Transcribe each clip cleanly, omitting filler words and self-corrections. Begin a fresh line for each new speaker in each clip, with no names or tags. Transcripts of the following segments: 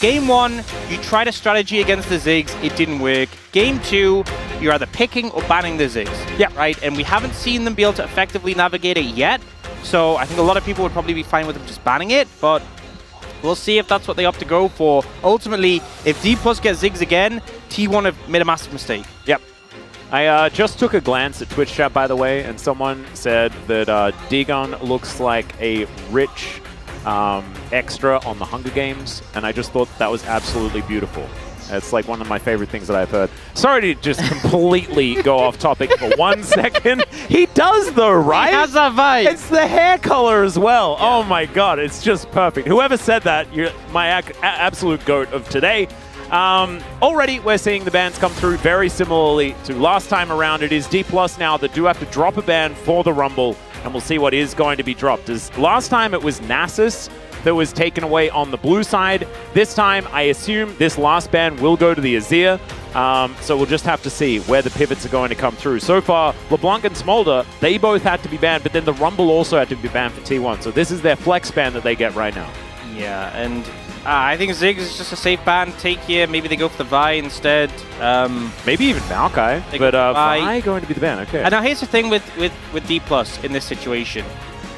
Game 1, you tried a strategy against the Ziggs, it didn't work. Game 2, you're either picking or banning the Ziggs.
Yeah.
Right? And we haven't seen them be able to effectively navigate it yet. So I think a lot of people would probably be fine with them just banning it, but we'll see if that's what they opt to go for. Ultimately, if D+ gets Ziggs again, T1 have made a massive mistake.
Yep. I just took a glance at Twitch chat, by the way, and someone said that Dagon looks like a rich extra on the Hunger Games, and I just thought that was absolutely beautiful. It's like one of my favorite things that I've heard. Sorry to just completely go off topic for 1 second. He does though, right?
He has that vibe.
It's the hair color as well. Yeah. Oh my god, it's just perfect. Whoever said that, you're my absolute GOAT of today. Already we're seeing the bans come through very similarly to last time around. It is D+ now that do have to drop a ban for the Rumble, and we'll see what is going to be dropped. As last time it was Nasus that was taken away on the blue side. This time, I assume this last ban will go to the Azir. So we'll just have to see where the pivots are going to come through. So far, LeBlanc and Smolder, they both had to be banned, but then the Rumble also had to be banned for T1. So this is their flex ban that they get right now.
Yeah, and I think Ziggs is just a safe ban take here. Maybe they go for the Vi instead.
Maybe even Maokai, but Vi going to be the ban, okay.
And now here's the thing with D+ in this situation.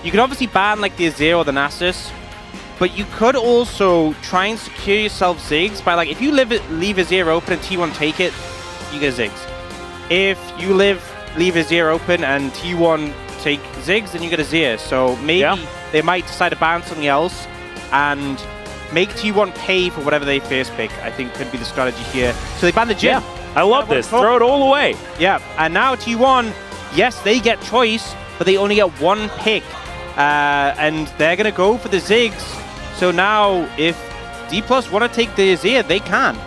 You can obviously ban like the Azir or the Nasus, but you could also try and secure yourself Ziggs by, like, if you leave Azir open and T1 take it, you get Ziggs. If you leave Azir open and T1 take Ziggs, then you get Azir. So maybe they might decide to ban something else and make T1 pay for whatever they first pick. I think could be the strategy here. So they ban the Jhin.
Yeah, I love this. Throw it all away.
Yeah, and now T1, yes, they get choice, but they only get one pick. And they're going to go for the Ziggs. So now, if D+ want to take the Azir, they can.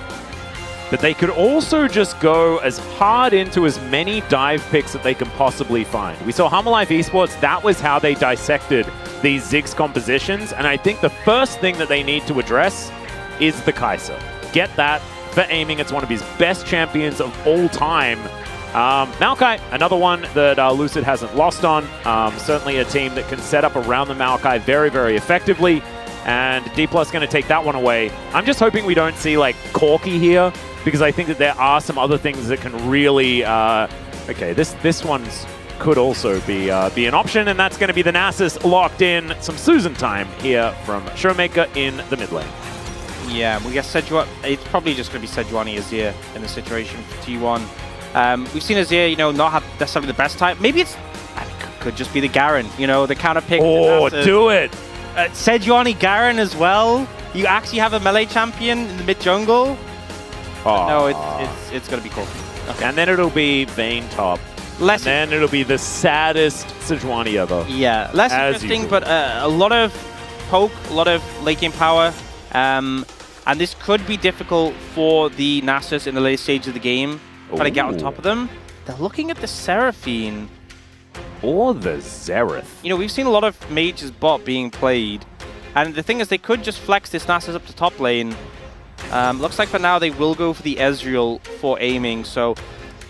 But they could also just go as hard into as many dive picks that they can possibly find. We saw Hammerlife Esports, that was how they dissected these Ziggs compositions. And I think the first thing that they need to address is the Kai'Sa. Get that for aiming. It's one of his best champions of all time. Maokai, another one that Lucid hasn't lost on. Certainly a team that can set up around the Maokai very, very effectively. And D+ going to take that one away. I'm just hoping we don't see, like, Corki here, because I think that there are some other things that can really... okay, this one's could also be an option, and that's going to be the Nasus locked in. Some Susan time here from Showmaker in the mid lane.
Yeah, we get Sejuani. It's probably just going to be Sejuani Azir in the situation for T1. We've seen Azir, you know, not have necessarily the best time. Maybe it's... could just be the Garen, you know, the counter pick.
Oh, do it!
Sejuani Garen as well. You actually have a melee champion in the mid jungle. No, it's gonna be cool.
Okay. And then it'll be Vayne top. And then it'll be the saddest Sejuani ever.
Yeah, less interesting, but a lot of poke, a lot of late game power, and this could be difficult for the Nasus in the late stage of the game. Trying to get on top of them. They're looking at the Seraphine.
Or the Xerath.
You know, we've seen a lot of mages bot being played, and the thing is they could just flex this Nasus up to top lane. Looks like for now they will go for the Ezreal for aiming, so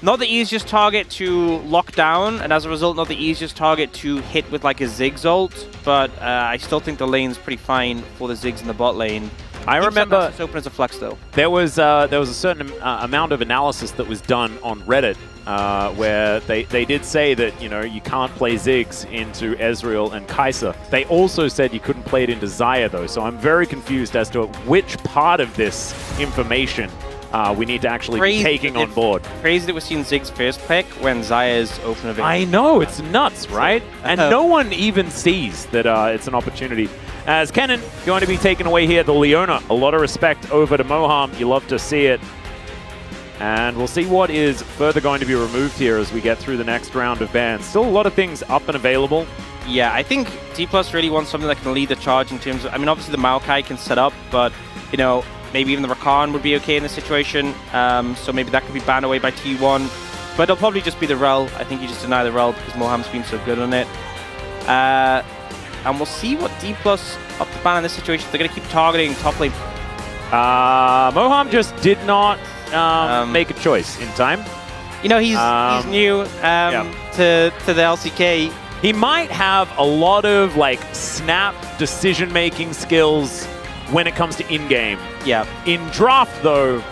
not the easiest target to lock down, and as a result not the easiest target to hit with like a Ziggs ult, but I still think the lane's pretty fine for the Ziggs in the bot lane.
I remember
it's open as a flex though.
There was a certain amount of analysis that was done on Reddit where they did say that, you know, you can't play Ziggs into Ezreal and Kai'Sa. They also said you couldn't play it into Xayah though, so I'm very confused as to which part of this information we need to actually be taking on board.
Crazy that we're seeing Ziggs first pick when Xayah is open available.
I know, it's nuts, right? And no one even sees that it's an opportunity. As Kennen going to be taken away here, the Leona. A lot of respect over to Moham. You love to see it. And we'll see what is further going to be removed here as we get through the next round of bans. Still a lot of things up and available.
Yeah, I think D+ really wants something that can lead the charge in terms of... I mean, obviously the Maokai can set up, but, you know, maybe even the Rakan would be okay in this situation. So maybe that could be banned away by T1. But it'll probably just be the Rel. I think you just deny the Rel because Moham's been so good on it. And we'll see what D+ up the ban in this situation. They're going to keep targeting top lane.
Moham just did not make a choice in time.
You know, he's new to the LCK.
He might have a lot of like snap decision-making skills, when it comes to in-game.
Yeah.
In draft, though,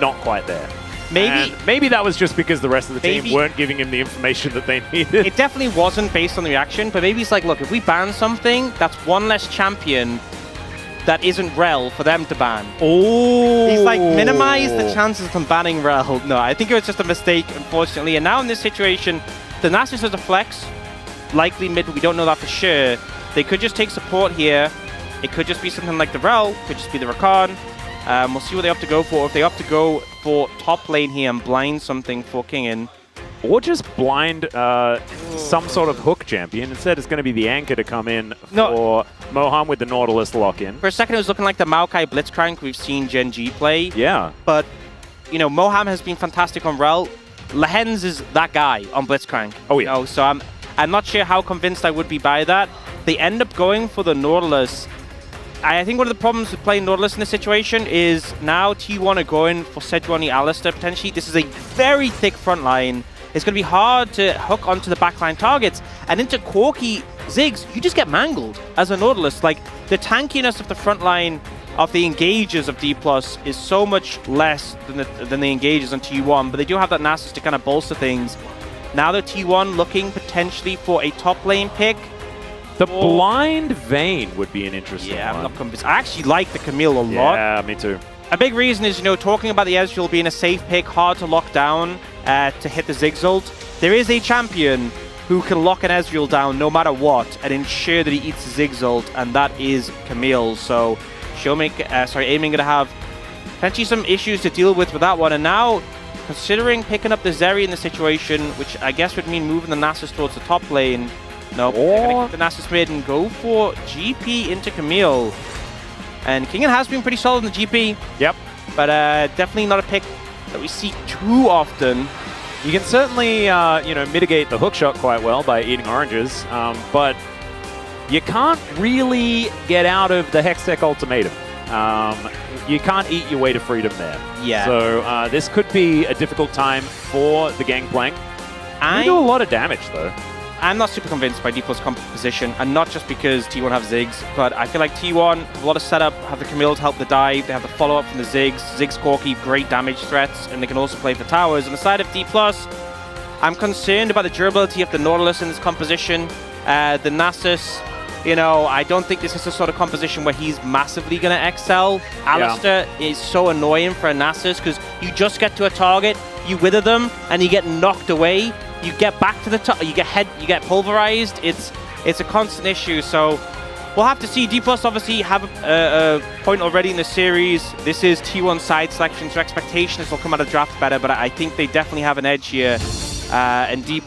not quite there. Maybe that was just because the rest of the team weren't giving him the information that they needed.
It definitely wasn't based on the reaction, but maybe it's like, look, if we ban something, that's one less champion that isn't Rel for them to ban.
Oh.
He's like, minimize the chances of them banning Rel. No, I think it was just a mistake, unfortunately. And now in this situation, the Nasus has a flex, likely mid, but we don't know that for sure. They could just take support here. It could just be something like the Rel, could just be the Rakan. We'll see what they opt to go for. If they opt to go for top lane here and blind something for Kingin.
Or just blind some sort of hook champion. Instead, it's going to be the anchor to come in for Moham with the Nautilus lock-in.
For a second, it was looking like the Maokai Blitzcrank we've seen Gen G play.
Yeah.
But, you know, Moham has been fantastic on Rel. Lehens is that guy on Blitzcrank.
Oh, yeah.
You know, so I'm not sure how convinced I would be by that. They end up going for the Nautilus. I think one of the problems with playing Nautilus in this situation is now T1 are going for Sejuani Alistair potentially. This is a very thick front line. It's going to be hard to hook onto the backline targets. And into Corki Ziggs, you just get mangled as a Nautilus. Like, the tankiness of the front line of the engages of D+ is so much less than the engages on T1. But they do have that Nasus to kind of bolster things. Now the T1 looking potentially for a top lane pick.
The blind Vayne would be an interesting one.
I'm not convinced. I actually like the Camille a lot.
Yeah, me too.
A big reason is, you know, talking about the Ezreal being a safe pick, hard to lock down to hit the Ziggs ult. There is a champion who can lock an Ezreal down no matter what and ensure that he eats the Ziggs ult, and that is Camille. So, Aiming going to have potentially some issues to deal with that one. And now, considering picking up the Zeri in the situation, which I guess would mean moving the Nasus towards the top lane. No, they're going to keep the Nasus mid and go for GP into Camille. And Kingin has been pretty solid in the GP.
Yep.
But definitely not a pick that we see too often.
You can certainly, mitigate the hookshot quite well by eating oranges, but you can't really get out of the Hextech ultimatum. You can't eat your way to freedom there.
Yeah.
So this could be a difficult time for the Gangplank. They do a lot of damage, though.
I'm not super convinced by D+'s composition, and not just because T1 have Ziggs, but I feel like T1 have a lot of setup, have the Camille to help the dive, they have the follow-up from the Ziggs, Ziggs Corki, great damage threats, and they can also play for towers. On the side of D+, I'm concerned about the durability of the Nautilus in this composition. The Nasus, you know, I don't think this is the sort of composition where he's massively going to excel. Alistair is so annoying for a Nasus because you just get to a target, you wither them, and you get knocked away. You get back to the top, you get pulverized. It's a constant issue. So we'll have to see. D+ obviously have a point already in the series. This is T1 side selection, so expectation is they'll come out of draft better. But I think they definitely have an edge here. And D+,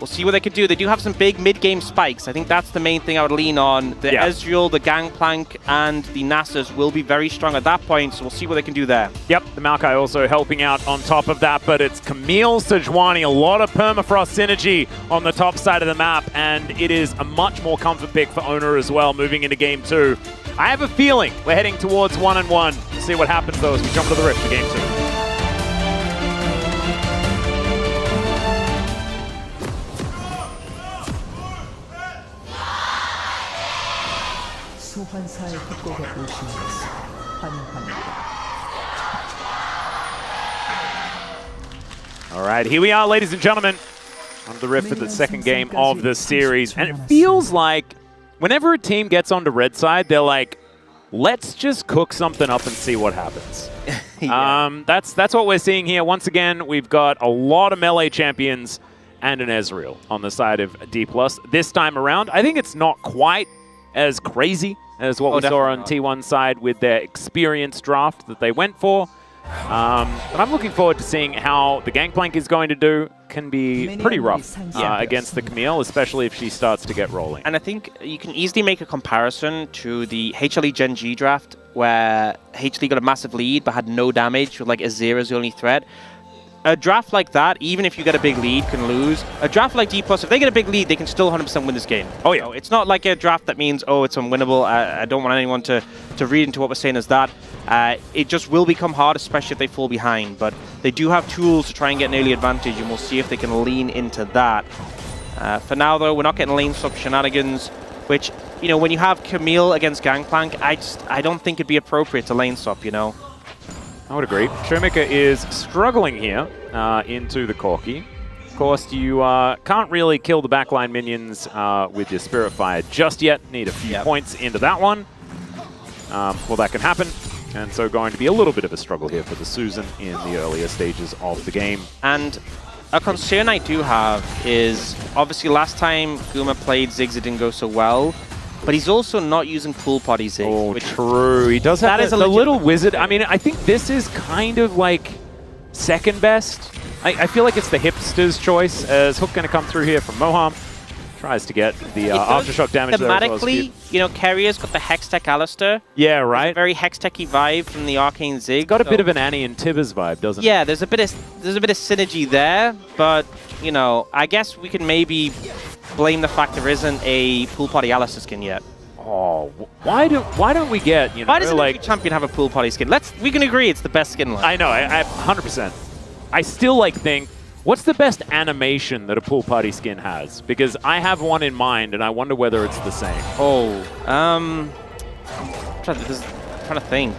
we'll see what they can do. They do have some big mid-game spikes. I think that's the main thing I would lean on. The Ezreal, the Gangplank, and the Nasus will be very strong at that point, so we'll see what they can do there.
Yep, the Maokai also helping out on top of that, but it's Camille Sejuani, a lot of permafrost synergy on the top side of the map, and it is a much more comfort pick for Oner as well, moving into Game 2. I have a feeling we're heading towards 1-1. We'll see what happens, though, as we jump to the Rift for Game 2.
소환사의 협곡에 오신 것을 환영합니다.
All right, here we are, ladies and gentlemen, on the Rift for the second game of the series. And it feels like whenever a team gets onto red side, they're like, let's just cook something up and see what happens. That's what we're seeing here. Once again, we've got a lot of melee champions and an Ezreal on the side of D+. This time around, I think it's not quite as crazy as what we saw on T1 side with their experience draft that they went for. But I'm looking forward to seeing how the Gangplank is going to do. Can be pretty rough against the Camille, especially if she starts to get rolling.
And I think you can easily make a comparison to the HLE Gen G draft, where HLE got a massive lead but had no damage with like Azir as the only threat. A draft like that, even if you get a big lead, can lose. A draft like D+, if they get a big lead, they can still 100% win this game.
Oh, yeah.
So it's not like a draft that means, oh, it's unwinnable. I don't want anyone to read into what we're saying as that. It just will become hard, especially if they fall behind. But they do have tools to try and get an early advantage, and we'll see if they can lean into that. For now, though, we're not getting lane swap shenanigans, which you know, when you have Camille against Gangplank, I don't think it'd be appropriate to lane swap, you know?
I would agree. Showmaker is struggling here into the Corki. Of course, you can't really kill the backline minions with your Spirit Fire just yet. Need a few points into that one. Well, that can happen. And so going to be a little bit of a struggle here for the Susan in the earlier stages of the game.
And a concern I do have is, obviously last time Guma played Ziggs, it didn't go so well. But he's also not using pool potty Ziggs.
Oh, which true. He does have the little wizard. I mean, I think this is kind of like second best. I feel like it's the hipster's choice, as Hook going to come through here from Moham. Tries to get the aftershock damage
thematically, you know, Keria's got the Hextech Alistair.
Yeah, right.
Very Hextechy vibe from the Arcane Ziggs.
Got a bit of an Annie and Tibbers vibe, doesn't it?
Yeah, there's a bit of synergy there, but you know, I guess we can maybe blame the fact there isn't a pool potty Alistair skin yet.
Oh, why don't we get, you know,
why doesn't
like
every champion have a pool potty skin? We can agree it's the best skin line.
I know, I 100%. I still like think, what's the best animation that a pool party skin has? Because I have one in mind, and I wonder whether it's the same.
Oh, I'm trying to think.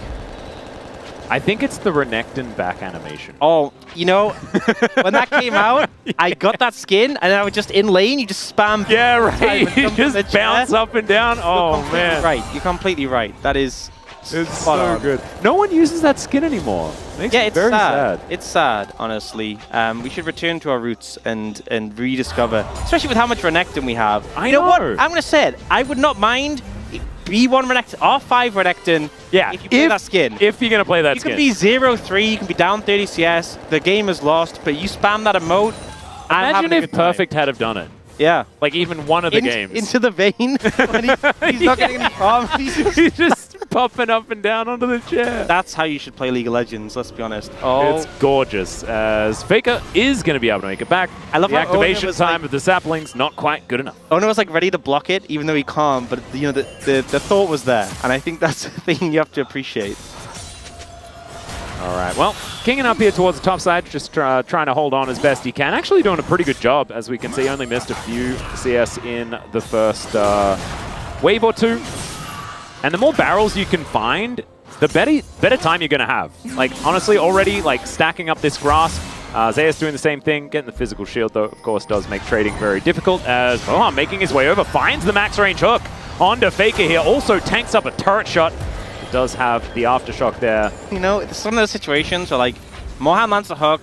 I think it's the Renekton back animation.
Oh, you know, when that came out, I got that skin, and I was just in lane, you just spam.
Yeah, right. You just bounce up and down. Oh, man.
Right, you're completely right. That is
it's so good. No one uses that skin anymore. Makes me
it's
very
sad.
sad.
It's sad, honestly. We should return to our roots and rediscover, especially with how much Renekton we have.
I know.
What? I'm going to say it. I would not mind B1 Renekton, R5 Renekton, if you play that skin.
If you're going to play that skin.
You can be 0-3, you can be down 30 CS, the game is lost, but you spam that emote.
Imagine if Perfect had have done it.
Yeah.
Like even one of the games.
Into the vein. When he's not getting any farm.
He's just popping up and down onto the chair.
That's how you should play League of Legends, let's be honest. Oh.
It's gorgeous, as Faker is going to be able to make it back.
I love
the activation time of the saplings, not quite good enough.
Oner was like ready to block it, even though he can't, but you know, the thought was there. And I think that's the thing you have to appreciate.
All right, well, kinging up here towards the top side, just trying to hold on as best he can. Actually doing a pretty good job, as we can see. Only missed a few CS in the first wave or two. And the more barrels you can find, the better time you're going to have. Like, honestly, already, like, stacking up this grass. Zeus doing the same thing. Getting the physical shield, though, of course, does make trading very difficult, as Moham making his way over, finds the max range hook onto Faker here. Also tanks up a turret shot. Does have the aftershock there.
You know, it's one of those situations where like Moham lands the hook,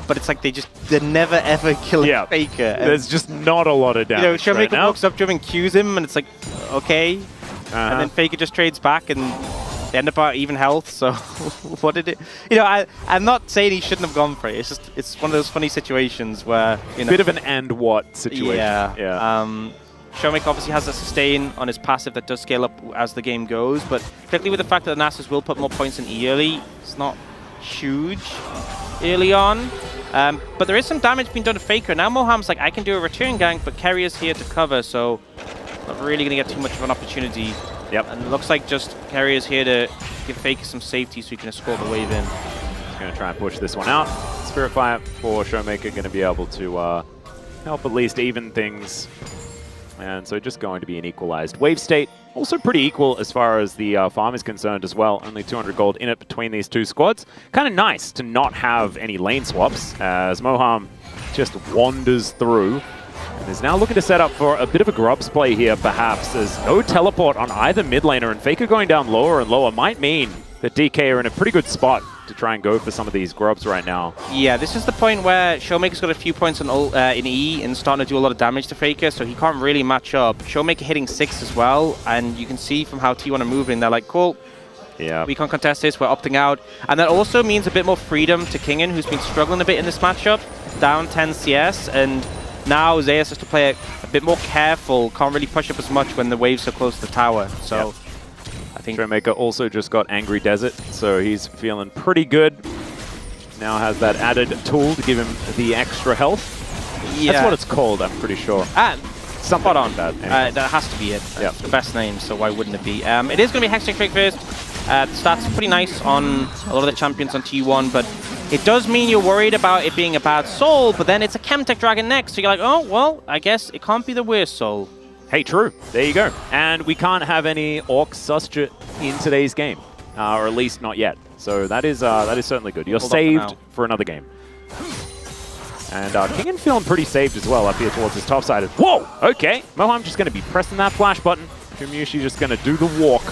but it's like they're never ever killing Faker. And
there's just not a lot of damage.
You know, Showmaker walks up to him and cues him, and it's like, okay. And then Faker just trades back, and they end up at even health. So what did it? You know, I'm not saying he shouldn't have gone for it. It's just it's one of those funny situations where you know,
bit of an and what situation.
Yeah. Showmaker obviously has a sustain on his passive that does scale up as the game goes, but particularly with the fact that the Nasus will put more points in E early, it's not huge early on. But there is some damage being done to Faker. Now Moham's like, I can do a return gank, but Keria's here to cover, so not really going to get too much of an opportunity.
Yep.
And it looks like just Keria's here to give Faker some safety so he can escort the wave in.
He's going to try and push this one out. Spirit Fire for Showmaker going to be able to help at least even things. And so just going to be an equalized wave state. Also pretty equal as far as the farm is concerned as well. Only 200 gold in it between these two squads. Kind of nice to not have any lane swaps, as Moham just wanders through. And is now looking to set up for a bit of a grubs play here, perhaps. There's no teleport on either mid laner, and Faker going down lower and lower might mean that DK are in a pretty good spot to try and go for some of these grubs right now.
Yeah, this is the point where Showmaker's got a few points in E and starting to do a lot of damage to Faker, so he can't really match up. Showmaker hitting 6 as well, and you can see from how T1 are moving, they're like, cool,
yeah,
we can't contest this, we're opting out. And that also means a bit more freedom to Kingen, who's been struggling a bit in this matchup, down 10 CS, and now Zeus has to play a bit more careful, can't really push up as much when the wave's so close to the tower. So. Yep. I think
Showmaker also just got Angry Desert, so he's feeling pretty good. Now has that added tool to give him the extra health. Yeah. That's what it's called, I'm pretty sure.
Spot on.
That
has to be it. Yep. The best name, so why wouldn't it be? It is going to be Hextech Trick first. The stats are pretty nice on a lot of the champions on T1, but it does mean you're worried about it being a bad soul, but then it's a Chemtech Dragon next, so you're like, oh, well, I guess it can't be the worst soul.
Hey, true. There you go. And we can't have any Orc Susjet in today's game, or at least not yet. So that is certainly good. You're saved for another game. And Kingen feeling pretty saved as well up here towards his top side. Whoa! Okay. Moham just going to be pressing that flash button. Gumayusi just going to do the walk.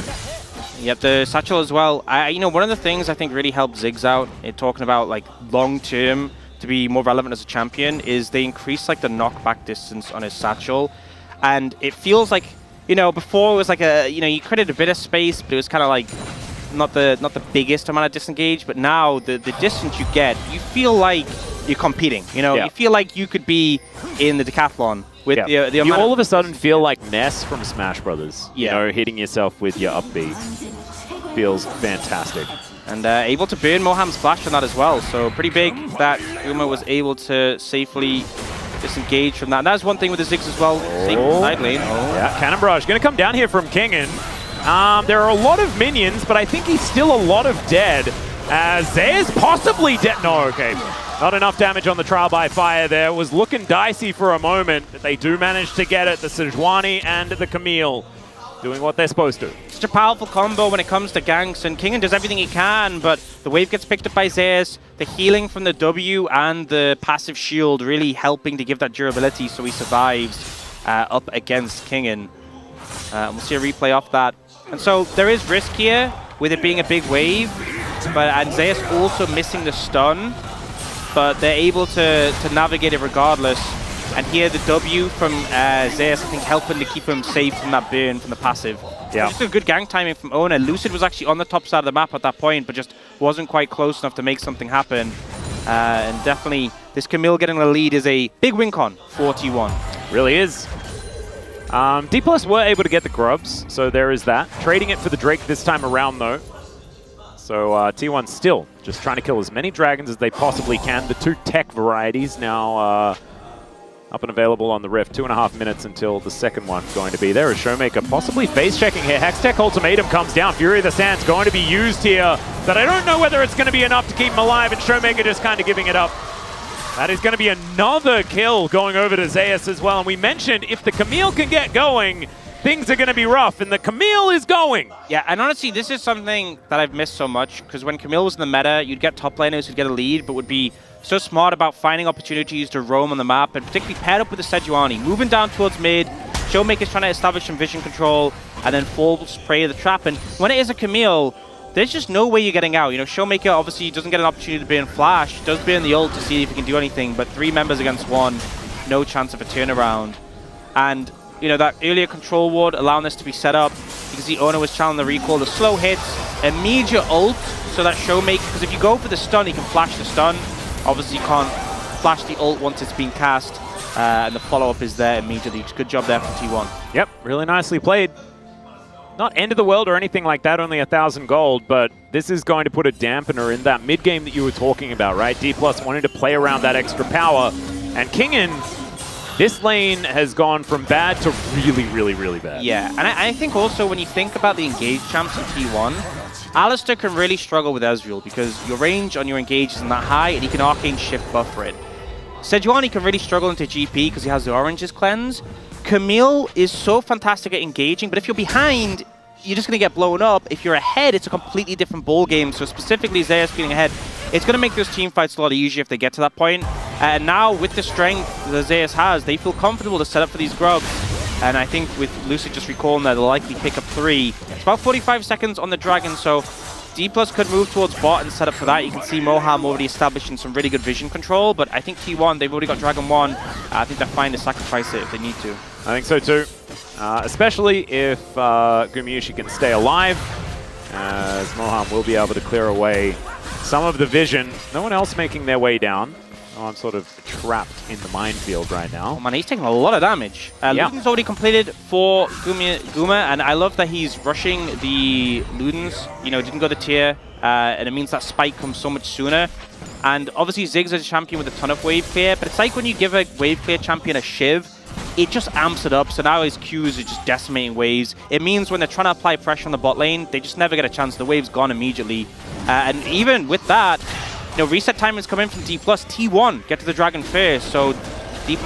Yep, the satchel as well. One of the things I think really helped Ziggs out in talking about like long-term to be more relevant as a champion is they increased like the knockback distance on his satchel. And it feels like, before it was like you created a bit of space, but it was kind of like not the biggest amount of disengage. But now the distance you get, you feel like you're competing. You feel like you could be in the decathlon with the
you all of a sudden feel like Ness from Smash Brothers. Hitting yourself with your upbeat feels fantastic.
And able to burn Moham's flash on that as well. So pretty big that Guma was able to safely disengage from that. And that's one thing with the Ziggs as well. Side lane.
Yeah, Cannon Barrage going to come down here from Kingen. There are a lot of minions, but I think he's still a lot of dead. Zeus possibly dead. No, okay. Not enough damage on the trial by fire there. It was looking dicey for a moment, but they do manage to get it. The Sejuani and the Camille doing what they're supposed to.
Such a powerful combo when it comes to ganks, and Kingen does everything he can, but the wave gets picked up by Zeus. The healing from the W and the passive shield really helping to give that durability so he survives up against Kingen. We'll see a replay off that. And so there is risk here with it being a big wave, and Zeus also missing the stun, but they're able to navigate it regardless. And here the W from Zeus, I think, helping to keep him safe from that burn from the passive. Yeah. Just a good gank timing from Oner. Lucid was actually on the top side of the map at that point, but just wasn't quite close enough to make something happen. And definitely, this Camille getting the lead is a big win con for T1.
Really is. D+ were able to get the grubs, so there is that. Trading it for the Drake this time around, though. So T1 still just trying to kill as many dragons as they possibly can. The two tech varieties now up and available on the Rift. 2.5 minutes until the second one going to be there. As Showmaker possibly face-checking here. Hextech Ultimatum comes down. Fury of the Sands going to be used here. But I don't know whether it's going to be enough to keep him alive. And Showmaker just kind of giving it up. That is going to be another kill going over to Zeus as well. And we mentioned if the Camille can get going, things are going to be rough. And the Camille is going.
Yeah, and honestly, this is something that I've missed so much. Because when Camille was in the meta, you'd get top laners who'd get a lead, but would be so smart about finding opportunities to roam on the map, and particularly paired up with the Sejuani. Moving down towards mid, Showmaker's trying to establish some vision control, and then falls prey to the trap. And when it is a Camille, there's just no way you're getting out. Showmaker obviously doesn't get an opportunity to burn flash, does burn the ult to see if he can do anything, but 3 members against 1, no chance of a turnaround. And, that earlier control ward allowing this to be set up, because the Oner was channeling the recall, the slow hits, immediate ult, so that Showmaker, because if you go for the stun, he can flash the stun. Obviously, you can't flash the ult once it's been cast, and the follow-up is there immediately. Good job there from T1.
Yep, really nicely played. Not end of the world or anything like that, only 1,000 gold, but this is going to put a dampener in that mid-game that you were talking about, right? D+ wanting to play around that extra power, and Kingen, this lane has gone from bad to really, really, really bad.
Yeah, and I think also when you think about the engaged champs in T1, Alistar can really struggle with Ezreal because your range on your engage isn't that high and he can arcane shift buffer it. Sejuani can really struggle into GP because he has the oranges cleanse. Camille is so fantastic at engaging, but if you're behind, you're just going to get blown up. If you're ahead, it's a completely different ball game. So specifically Zeus being ahead, it's going to make those team fights a lot easier if they get to that point. And now with the strength that Zeus has, they feel comfortable to set up for these grubs. And I think with Lucid just recalling that, they'll likely pick up 3. It's about 45 seconds on the Dragon, so D+ could move towards bot and set up for that. You can see Moham already establishing some really good vision control, but I think T1, they've already got Dragon 1. I think they're fine to sacrifice it if they need to.
I think so too. Especially if Gumayusi can stay alive, as Moham will be able to clear away some of the vision. No one else making their way down. Oh, I'm sort of trapped in the minefield right now.
Oh man, he's taking a lot of damage. Luden's already completed for Guma, and I love that he's rushing the Ludens. Didn't go the tier, and it means that spike comes so much sooner. And obviously Ziggs is a champion with a ton of wave clear, but it's like when you give a wave clear champion a shiv, it just amps it up, so now his Qs are just decimating waves. It means when they're trying to apply pressure on the bot lane, they just never get a chance. The wave's gone immediately. And even with that, reset time is coming from D+. T1 get to the Dragon first, so D+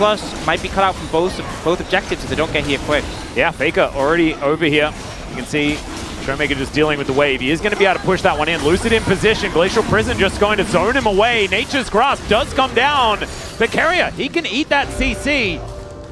might be cut out from both objectives if they don't get here quick.
Yeah, Faker already over here. You can see Showmaker just dealing with the wave. He is going to be able to push that one in. Lucid in position. Glacial Prison just going to zone him away. Nature's Grasp does come down. But Keria, he can eat that CC.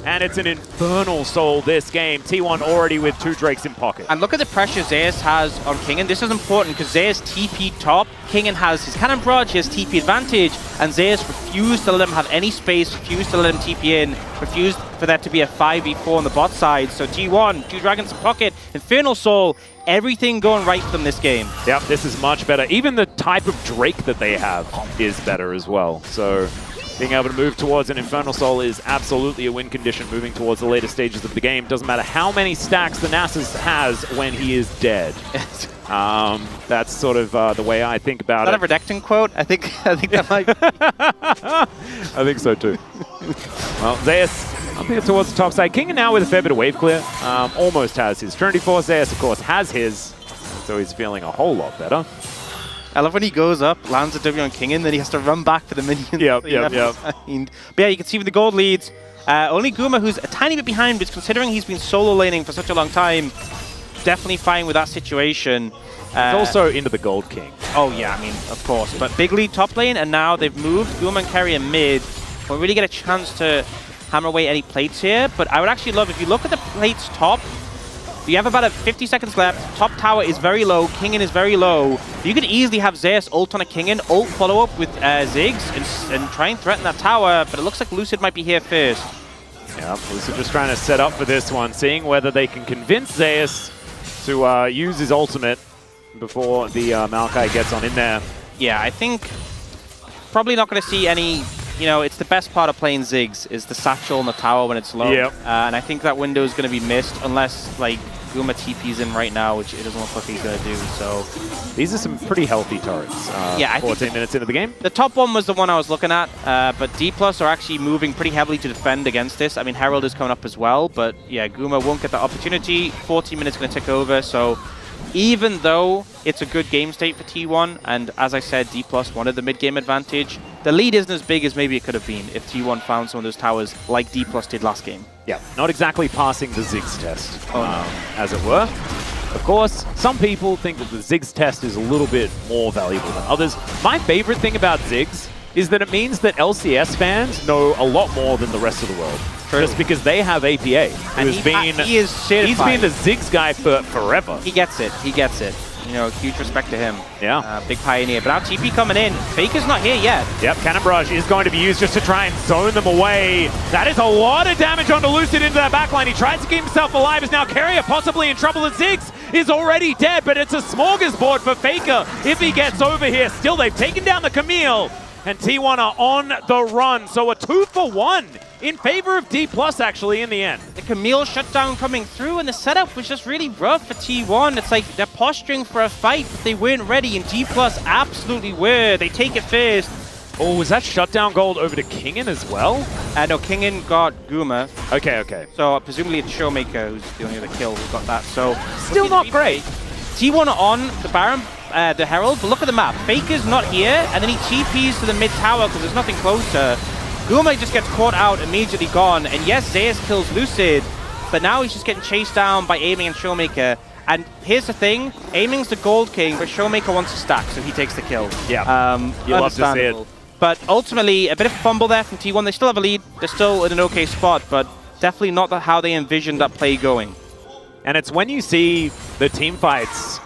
And it's an infernal soul this game. T1 already with 2 Drakes in pocket.
And look at the pressure Zeus has on Kingen. This is important because Zeus TP top. Kingen has his cannon barrage, he has TP advantage, and Zeus refused to let him have any space, refused to let him TP in, refused for that to be a 5v4 on the bot side. So T1, 2 Dragons in pocket, Infernal Soul, everything going right for them this game.
Yep, this is much better. Even the type of Drake that they have is better as well. So being able to move towards an Infernal Soul is absolutely a win condition moving towards the later stages of the game. Doesn't matter how many stacks the Nasus has when he is dead. That's sort of the way I think about it.
Is that a Redacting quote? I think that might be.
I think so too. Well, Zeus up here towards the top side. King now with a fair bit of wave clear. Almost has his Trinity Force. Zeus, of course, has his. So he's feeling a whole lot better.
I love when he goes up, lands a W on Kingen, then he has to run back for the minions.
Yep.
But yeah, you can see with the gold leads, only Guma, who's a tiny bit behind, but considering he's been solo laning for such a long time, definitely fine with that situation.
He's also into the Gold King.
Oh yeah, I mean, of course. But big lead top lane, and now they've moved Guma and Keria mid. Won't really get a chance to hammer away any plates here, but I would actually love, if you look at the plates top, you have about 50 seconds left. Top tower is very low. Kingen is very low. You could easily have Zeus ult on a Kingen, ult follow up with Ziggs, and try and threaten that tower, but it looks like Lucid might be here first.
Yeah, Lucid just trying to set up for this one, seeing whether they can convince Zeus to use his ultimate before the Maokai gets on in there.
Yeah, I think probably not going to see any. You know, it's the best part of playing Ziggs, is the satchel on the tower when it's low.
Yep.
And I think that window is going to be missed unless, like, Guma TP's in right now, which it doesn't look like he's going to do, so...
These are some pretty healthy turrets.
Yeah, I
14
think
minutes into the game.
The top one was the one I was looking at, but D+ are actually moving pretty heavily to defend against this. I mean, Herald is coming up as well, but yeah, Guma won't get the opportunity. 14 minutes going to tick over, so... Even though it's a good game state for T1, and as I said, D+ wanted the mid-game advantage, the lead isn't as big as maybe it could have been if T1 found some of those towers like D+ did last game.
Yeah, not exactly passing the Ziggs test,
no.
as it were. Of course, some people think that the Ziggs test is a little bit more valuable than others. My favorite thing about Ziggs is that it means that LCS fans know a lot more than the rest of the world. True. Just because they have APA,
and he is certified.
He's been the Ziggs guy for forever.
He gets it. He gets it. You know, huge respect to him.
Yeah.
Big pioneer. But now TP coming in. Faker's not here yet.
Yep, Cannon Barrage is going to be used just to try and zone them away. That is a lot of damage onto Lucid into that backline. He tries to keep himself alive as now Keria possibly in trouble, and Ziggs is already dead, but it's a smorgasbord for Faker if he gets over here. Still, they've taken down the Camille, and T1 are on the run. So a 2-for-1 in favor of D+ actually in the end.
The Camille shutdown coming through, and the setup was just really rough for T1. It's like they're posturing for a fight, but they weren't ready, and D+ absolutely were. They take it first.
Oh, was that shutdown gold over to Kingen as well?
No, Kingen got Guma.
Okay.
So presumably it's Showmaker who's the only other kill who got that. So
still not great.
T1 on the Baron, the Herald, but look at the map. Faker's not here, and then he TPs to the mid tower because there's nothing closer. Guma just gets caught out, immediately gone, and yes, Zeus kills Lucid, but now he's just getting chased down by Aiming and Showmaker. And here's the thing, Aiming's the Gold King, but Showmaker wants to stack, so he takes the kill.
Yeah, you love to see it.
But ultimately, a bit of a fumble there from T1. They still have a lead, they're still in an okay spot, but definitely not how they envisioned that play going.
And it's when you see the team fights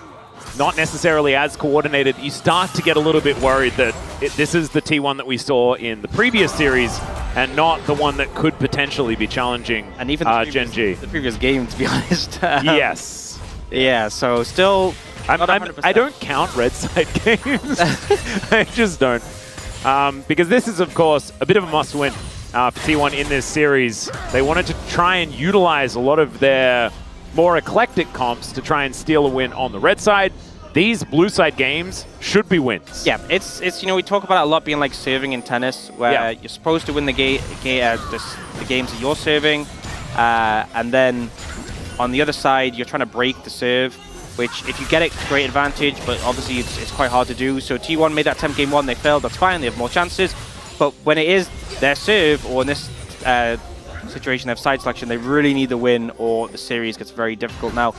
not necessarily as coordinated, you start to get a little bit worried that this is the T1 that we saw in the previous series and not the one that could potentially be challenging
and even
Gen G.
The previous game, to be honest.
Yes.
Yeah, so still
I don't count red side games. I just don't. Because this is, of course, a bit of a must-win for T1 in this series. They wanted to try and utilize a lot of their more eclectic comps to try and steal a win on the red side. These blue side games should be wins.
Yeah, it's you know, we talk about it a lot being like serving in tennis, where you're supposed to win the games that you're serving, and then on the other side you're trying to break the serve, which if you get it, great advantage, but obviously it's quite hard to do. So T1 made that attempt game one, they failed, that's fine, they have more chances. But when it is their serve, or in this situation. They have side selection. They really need the win or the series gets very difficult. Now,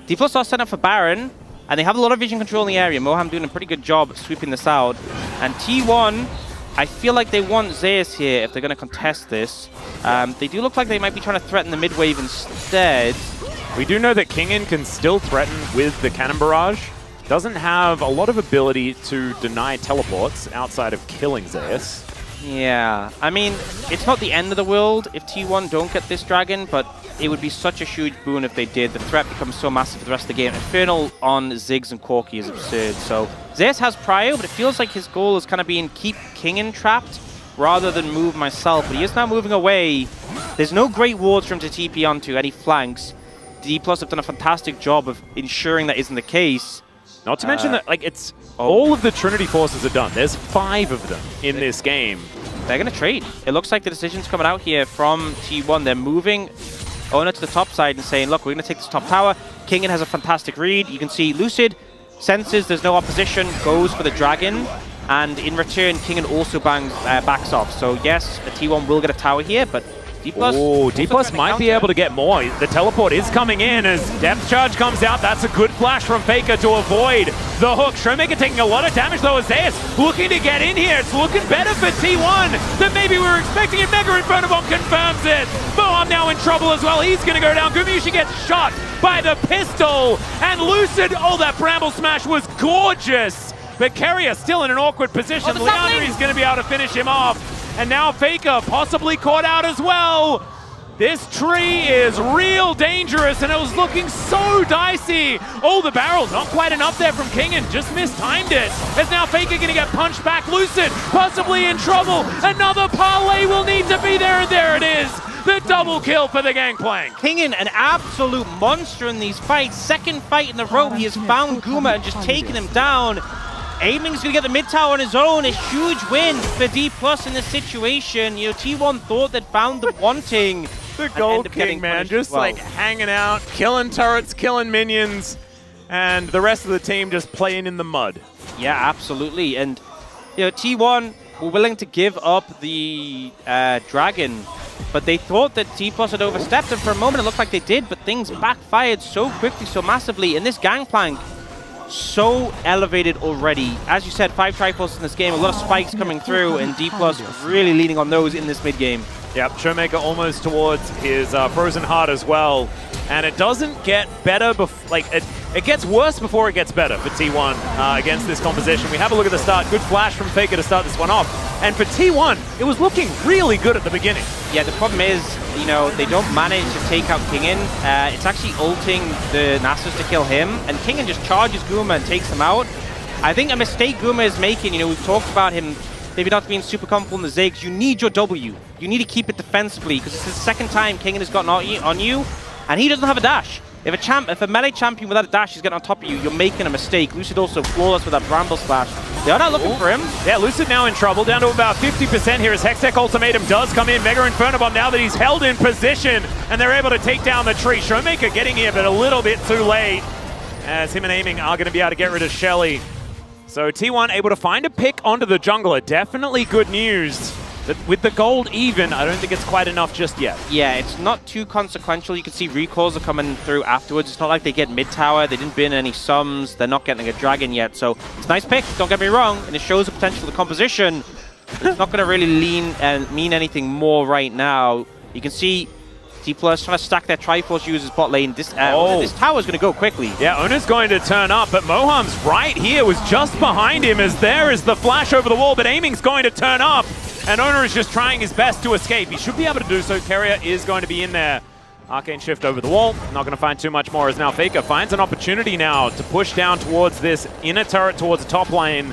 D+ are set up for Baron, and they have a lot of vision control in the area. Moham doing a pretty good job sweeping this out. And T1, I feel like they want Zeus here if they're going to contest this. They do look like they might be trying to threaten the mid wave instead.
We do know that Kingen can still threaten with the Cannon Barrage. Doesn't have a lot of ability to deny teleports outside of killing Zeus.
Yeah, I mean, it's not the end of the world if T1 don't get this dragon, but it would be such a huge boon if they did. The threat becomes so massive for the rest of the game. Infernal on Ziggs and Corki is absurd. So Zeus has prio, but it feels like his goal is kind of being keep Kingen trapped rather than move myself. But he is now moving away. There's no great wards for him to TP onto any flanks. D+ have done a fantastic job of ensuring that isn't the case.
Not to mention that, like, it's all of the Trinity forces are done. There's 5 of them in this game.
They're going to trade. It looks like the decision's coming out here from T1. They're moving Oner to the top side and saying, look, we're going to take this top tower. Kingen has a fantastic read. You can see Lucid senses there's no opposition, goes for the dragon. And in return, Kingen also backs off. So yes, the T1 will get a tower here, but D+
might be able to get more. The teleport is coming in as Depth Charge comes out. That's a good flash from Faker to avoid the hook. Showmaker taking a lot of damage though as Zeus looking to get in here. It's looking better for T1 than maybe we were expecting. And Mega Inferno Bomb confirms it. Moham now in trouble as well. He's going to go down. Gumayusi gets shot by the pistol. And Lucid, oh, that Bramble Smash was gorgeous. But Keria still in an awkward position. Leandri is going to be able to finish him off. And now Faker possibly caught out as well. This tree is real dangerous, and it was looking so dicey. Oh, the barrel, not quite enough there from Kingen, just mistimed it. As now Faker gonna get punched back. Lucid, possibly in trouble. Another parlay will need to be there, and there it is. The double kill for the Gangplank.
Kingen, an absolute monster in these fights. Second fight in a row, he has found Guma and just taken him down. Aiming's gonna get the mid tower on his own. A huge win for D+ in this situation. You know, T1 thought they'd found the wanting.
The Gold King, man, just like hanging out, killing turrets, killing minions, and the rest of the team just playing in the mud.
Yeah, absolutely. And you know, T1 were willing to give up the dragon, but they thought that D+ had overstepped, and for a moment it looked like they did, but things backfired so quickly, so massively. And this Gangplank, so elevated already. As you said, 5 Triforces in this game, a lot of spikes coming through, and D+ really leaning on those in this mid game.
Yep, Showmaker almost towards his Frozen Heart as well. And it doesn't get better, it gets worse before it gets better for T1 against this composition. We have a look at the start. Good flash from Faker to start this one off. And for T1, it was looking really good at the beginning.
Yeah, the problem is, you know, they don't manage to take out Kingen. It's actually ulting the Nasus to kill him, and Kingen just charges Guma and takes him out. I think a mistake Guma is making, you know, we've talked about him maybe not being super comfortable in the Ziggs. You need your W. You need to keep it defensively, because it's the second time Kingen has gotten on you, and he doesn't have a dash. If a melee champion without a dash is getting on top of you, you're making a mistake. Lucid also flawless with that Bramble Splash. They are not looking for him.
Yeah, Lucid now in trouble, down to about 50% here as Hextech Ultimatum does come in. Mega Inferno Bomb now that he's held in position, and they're able to take down the tree. Showmaker getting here, but a little bit too late, as him and Aiming are going to be able to get rid of Shelly. So T1 able to find a pick onto the jungler. Definitely good news. But with the gold even, I don't think it's quite enough just yet.
Yeah, it's not too consequential. You can see recalls are coming through afterwards. It's not like they get mid-tower. They didn't bin any sums. They're not getting a dragon yet. So it's a nice pick, don't get me wrong. And it shows the potential of the composition. It's not going to really mean anything more right now. You can see D+ trying to stack their Triforce users bot lane. This tower's going to go quickly.
Yeah, Oner's going to turn up, but Moham's right here, was just behind him as there is the flash over the wall, but Aiming's going to turn up. And Oner is just trying his best to escape. He should be able to do so. Keria is going to be in there. Arcane Shift over the wall. Not going to find too much more as now Faker finds an opportunity now to push down towards this inner turret towards the top lane.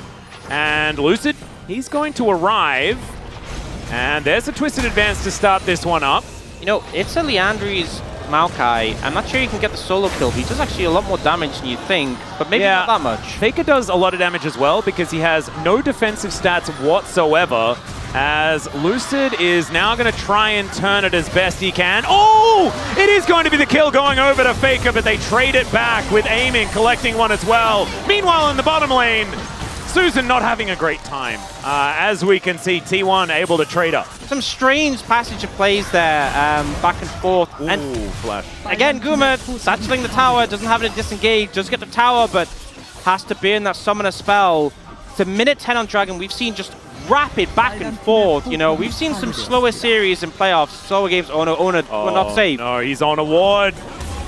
And Lucid, he's going to arrive. And there's a Twisted Advance to start this one up.
You know, it's a Leandri's Maokai. I'm not sure you can get the solo kill. He does actually a lot more damage than you think, but maybe not that much.
Faker does a lot of damage as well because he has no defensive stats whatsoever. As Lucid is now going to try and turn it as best he can. Oh! It is going to be the kill going over to Faker, but they trade it back with Aiming collecting one as well. Meanwhile, in the bottom lane, Susan not having a great time. As we can see, T1 able to trade up.
Some strange passage of plays there, back and forth.
Ooh,
and
flash.
again, Guma satcheling the tower, doesn't have it disengage, does get the tower, but has to burn that summoner spell. It's a minute 10 on Dragon. We've seen just rapid back and forth. You know, we've seen some slower series in playoffs, slower games. Oner will not save.
No, he's on a ward.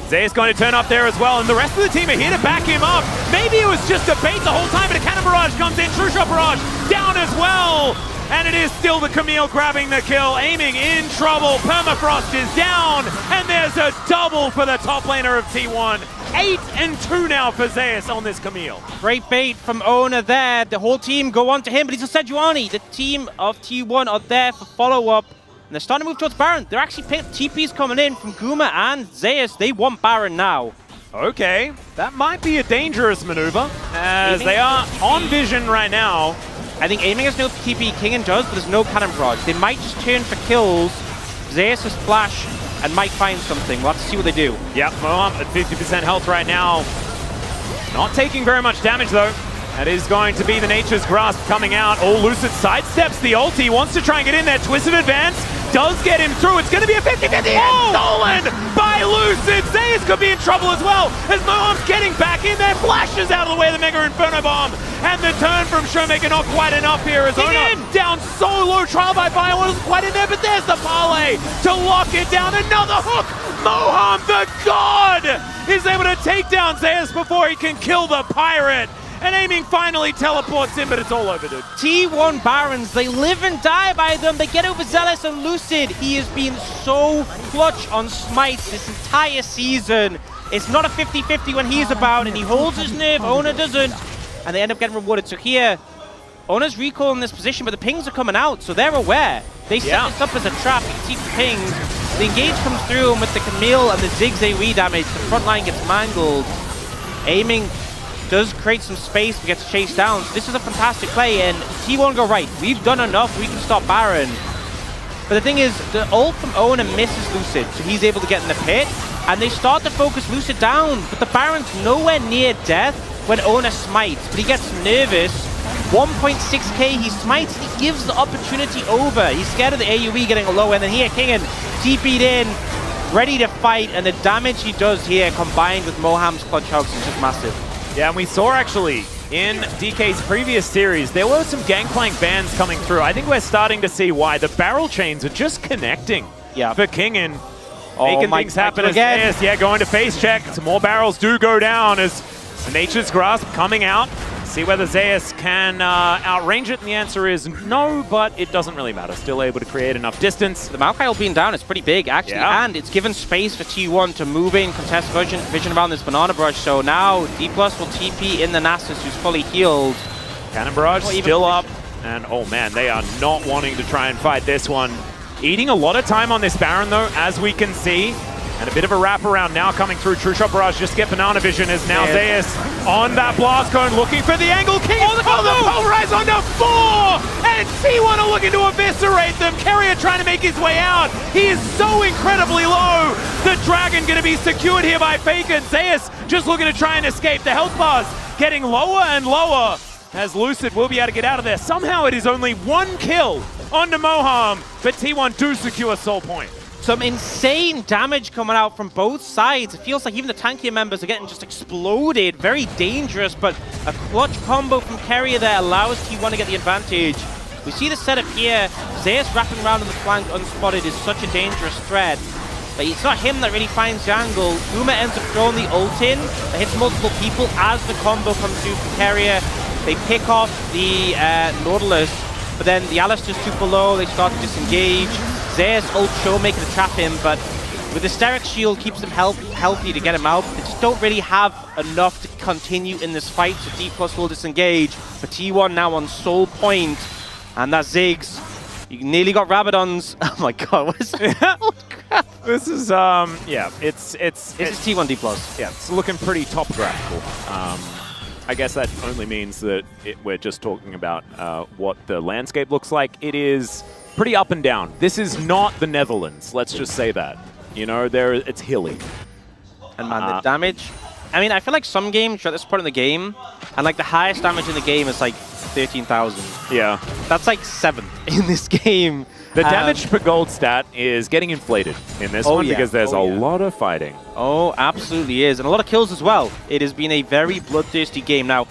Zeus going to turn up there as well, and the rest of the team are here to back him up. Maybe it was just a bait the whole time, but a cannon barrage comes in. True shot barrage down as well. And it is still the Camille grabbing the kill, aiming in trouble. Permafrost is down, and there's a double for the top laner of T1. 8-2 now for Zeus on this Camille.
Great bait from Oner there. The whole team go on to him, but he's a Sejuani. The team of T1 are there for follow-up. And they're starting to move towards Baron. They're actually TPs coming in from Guma and Zeus. They want Baron now.
Okay, that might be a dangerous maneuver, as they are on vision right now.
I think aiming is no TP King does, but there's no cannon barrage. They might just turn for kills. Zeus has flash and might find something. We'll have to see what they do.
Yep, Moham at 50% health right now. Not taking very much damage though. That is going to be the Nature's Grasp coming out. Oh, Lucid sidesteps the ulti, wants to try and get in there. Twisted advance, does get him through. It's going to be a 50-50 stolen by Lucid. Zeus could be in trouble as well, as Moham's getting back in there. Flashes out of the way of the Mega Inferno Bomb. And the turn from Showmaker not quite enough here as Oner down so low. Trial by fire wasn't quite in there, but there's the parlay to lock it down. Another hook. Moham, the god, is able to take down Zeus before he can kill the pirate. And aiming finally teleports in, but it's all over, dude.
T1 Barons, they live and die by them. They get overzealous and Lucid. He has been so clutch on smites this entire season. It's not a 50-50 when he's about, and he holds his nerve. Oner doesn't, and they end up getting rewarded. So here, Oner's recall in this position, but the pings are coming out, so they're aware. They set this up as a trap. You can see the pings. The engage comes through, and with the Camille and the Ziggs AoE damage, the front line gets mangled. Aiming does create some space, but gets chased down. So this is a fantastic play, and T1 go right. We've done enough, we can stop Baron. But the thing is, the ult from Oner misses Lucid, so he's able to get in the pit, and they start to focus Lucid down, but the Baron's nowhere near death when Oner smites, but he gets nervous. 1.6k, he smites, and he gives the opportunity over. He's scared of the AoE getting a low end, and here Kingen TP'd in, ready to fight, and the damage he does here, combined with Moham's clutch hugs, is just massive.
Yeah, and we saw actually in DK's previous series, there were some Gangplank bans coming through. I think we're starting to see why. The barrel chains are just connecting for Kingen. Making things happen again. Yeah, going to face check. Some more barrels do go down as the Nature's Grasp coming out. See whether Zeus can outrange it, and the answer is no, but it doesn't really matter. Still able to create enough distance.
The Maokai being down is pretty big, actually, and it's given space for T1 to move in, contest vision around this Banana Barrage, so now D+ will TP in the Nasus, who's fully healed.
Cannon Barrage still up, and oh man, they are not wanting to try and fight this one. Eating a lot of time on this Baron, though, as we can see. And a bit of a wraparound now coming through. True Shot Barrage just get Banana Vision as now Zeus on that Blast Cone looking for the angle. King the Pulverize onto 4! And T1 are looking to eviscerate them. Keria trying to make his way out. He is so incredibly low. The Dragon going to be secured here by Faker. Zeus just looking to try and escape. The health bars getting lower and lower as Lucid will be able to get out of there. Somehow it is only 1 kill onto Moham, but T1 do secure Soul Point.
Some insane damage coming out from both sides. It feels like even the tankier members are getting just exploded. Very dangerous, but a clutch combo from Keria there allows T1 to get the advantage. We see the setup here. Zeus wrapping around on the flank unspotted is such a dangerous threat. But it's not him that really finds the angle. Guma ends up throwing the ult in. That hits multiple people as the combo comes through from Keria. They pick off the Nautilus, but then the Alistair's too below. They start to disengage. Zeus ult Showmaker to trap him, but with the Steric Shield keeps them healthy to get him out. They just don't really have enough to continue in this fight, so D+ will disengage. But T1 now on Soul Point, and that Ziggs. You nearly got Rabadons. Oh my god, what is that? Oh, crap.
This is, yeah, it's
T1 D+.
Yeah, it's looking pretty topographical. I guess that only means that we're just talking about what the landscape looks like. It is pretty up and down. This is not the Netherlands, let's just say that. You know, it's hilly.
And man, the damage I mean, I feel like some games you're at this point in the game, and like the highest damage in the game is like 13,000.
Yeah.
That's like 7th in this game.
The damage per gold stat is getting inflated in this one because there's a lot of fighting.
Oh, absolutely is. And a lot of kills as well. It has been a very bloodthirsty game. Now,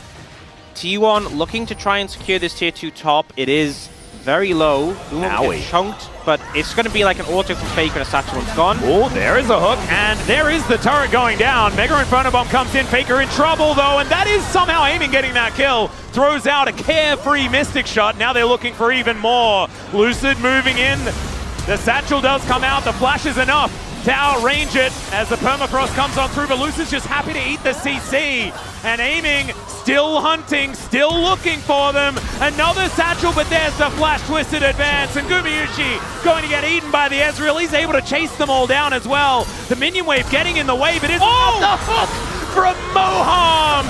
T1 looking to try and secure this tier 2 top. It is very low. It's chunked, but it's going to be like an auto from Faker and a satchel one's gone.
Oh, there is a hook, and there is the turret going down. Mega Inferno Bomb comes in. Faker in trouble, though, and that is somehow aiming getting that kill. Throws out a carefree Mystic Shot. Now they're looking for even more. Lucid moving in. The satchel does come out. The flash is enough to outrange it as the permafrost comes on through, but Lucid's just happy to eat the CC. And aiming, still hunting, still looking for them. Another satchel, but there's the flash twisted advance. And Gumayusi going to get eaten by the Ezreal. He's able to chase them all down as well. The minion wave getting in the way, but it's off the hook from Moham.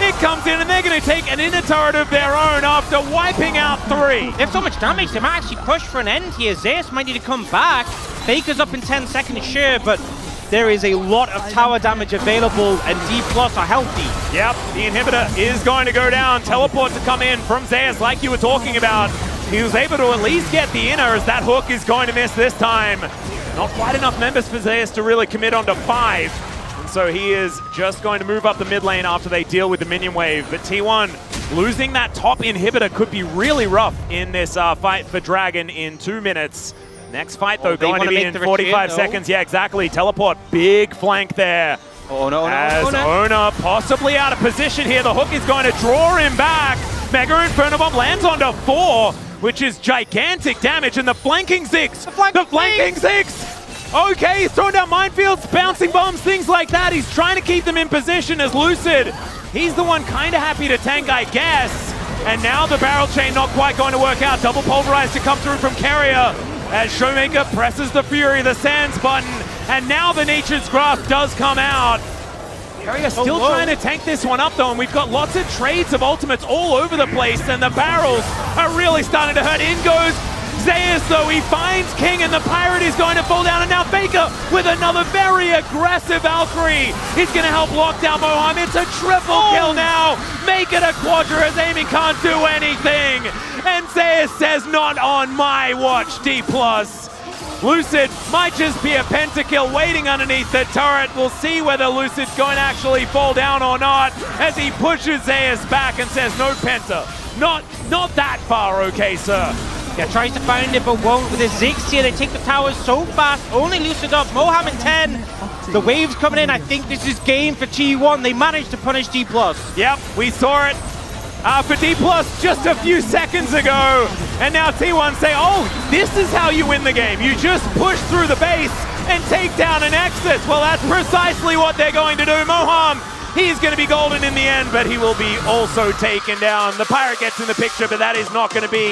It comes in, and they're going to take an inner turret of their own after wiping out 3.
They have so much damage, they might actually push for an end here. Zeus might need to come back. Faker's up in 10 seconds, sure, but there is a lot of tower damage available, and D+ are healthy.
Yep, the inhibitor is going to go down. Teleport to come in from Zeus, like you were talking about. He was able to at least get the inner, as that hook is going to miss this time. Not quite enough members for Zeus to really commit onto 5. So he is just going to move up the mid lane after they deal with the minion wave. But T1 losing that top inhibitor could be really rough in this fight for Dragon in 2 minutes. Next fight, though, going to be in 45 seconds. Yeah, exactly. Teleport, big flank there.
Oh, no,
as Oner possibly out of position here. The hook is going to draw him back. Mega Inferno Bomb lands onto 4, which is gigantic damage. And the flanking Ziggs. The flanking Ziggs. Okay, he's throwing down minefields, bouncing bombs, things like that. He's trying to keep them in position as Lucid. He's the one kind of happy to tank, I guess. And now the barrel chain not quite going to work out. Double pulverized to come through from Keria as Showmaker presses the Fury, the Sands button. And now the Nature's Grasp does come out. Keria still trying to tank this one up, though, and we've got lots of trades of ultimates all over the place, and the barrels are really starting to hurt. In goes Zeus, though. He finds King, and the Pirate is going to fall down, and now Faker with another very aggressive Valkyrie. He's going to help lock down Moham. It's a triple kill now. Make it a quadra as Amy can't do anything. And Zeus says, not on my watch, D+. Lucid might just be a pentakill waiting underneath the turret. We'll see whether Lucid's going to actually fall down or not as he pushes Zeus back and says, no penta. Not that far, okay, sir.
Yeah, tries to find it, but won't with the Ziggs here. They take the towers so fast. Only Lucid up. Moham in 10. The wave's coming in. I think this is game for T1. They managed to punish D+.
Yep, we saw it for D+ just a few seconds ago. And now T1 say, oh, this is how you win the game. You just push through the base and take down an Nexus. Well, that's precisely what they're going to do. Moham, he's going to be golden in the end, but he will be also taken down. The Pirate gets in the picture, but that is not going to be